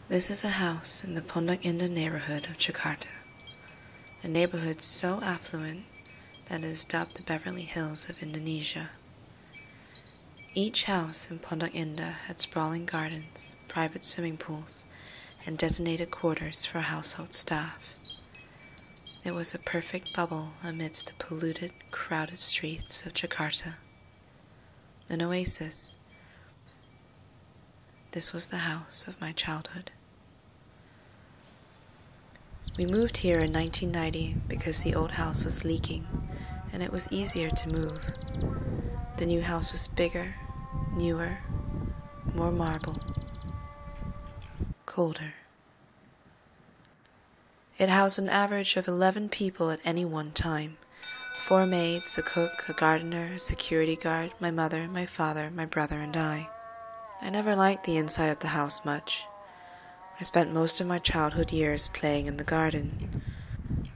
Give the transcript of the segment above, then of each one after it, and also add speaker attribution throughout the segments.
Speaker 1: This is a house in the Pondok Indah neighborhood of Jakarta, a neighborhood so affluent that it is dubbed the Beverly Hills of Indonesia. Each house in Pondok Indah had sprawling gardens, private swimming pools, and designated quarters for household staff. It was a perfect bubble amidst the polluted, crowded streets of Jakarta. An oasis. This was the house of my childhood. We moved here in 1990 because the old house was leaking, and it was easier to move. The new house was bigger, newer, more marble, colder. It housed an average of 11 people at any one time. 4 maids, a cook, a gardener, a security guard, my mother, my father, my brother, and I. I never liked the inside of the house much. I spent most of my childhood years playing in the garden.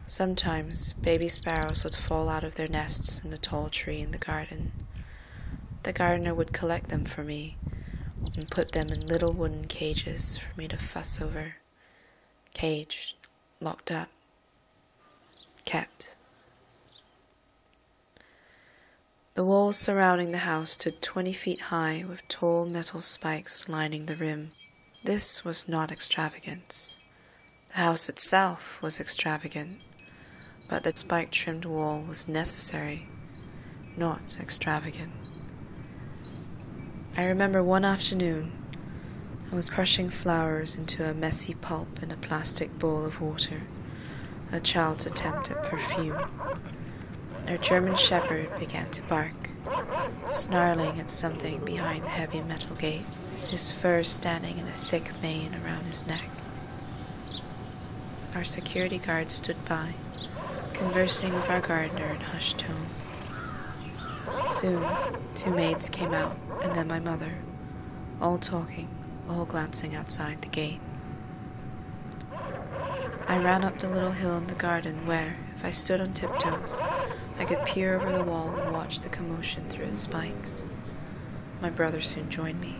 Speaker 1: Sometimes baby sparrows would fall out of their nests in a tall tree in the garden. The gardener would collect them for me and put them in little wooden cages for me to fuss over. Caged, locked up, kept. The walls surrounding the house stood 20 feet high with tall metal spikes lining the rim. This was not extravagance. The house itself was extravagant, but the spike-trimmed wall was necessary, not extravagant. I remember one afternoon, I was crushing flowers into a messy pulp in a plastic bowl of water, a child's attempt at perfume. Our German shepherd began to bark, snarling at something behind the heavy metal gate, his fur standing in a thick mane around his neck. Our security guard stood by, conversing with our gardener in hushed tones. Soon, 2 maids came out, and then my mother, all talking, all glancing outside the gate. I ran up the little hill in the garden where, if I stood on tiptoes, I could peer over the wall and watch the commotion through the spikes. My brother soon joined me.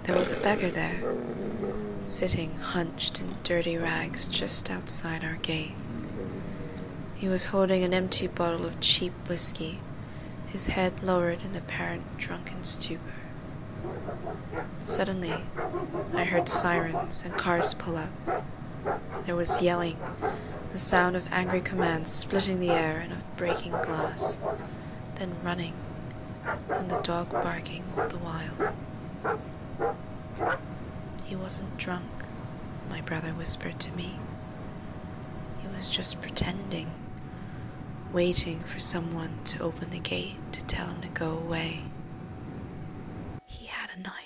Speaker 1: There was a beggar there, sitting hunched in dirty rags just outside our gate. He was holding an empty bottle of cheap whiskey, his head lowered in apparent drunken stupor. Suddenly, I heard sirens and cars pull up. There was yelling, the sound of angry commands splitting the air and of breaking glass, then running, and the dog barking all the while. He wasn't drunk, my brother whispered to me. He was just pretending, waiting for someone to open the gate to tell him to go away. He had a knife.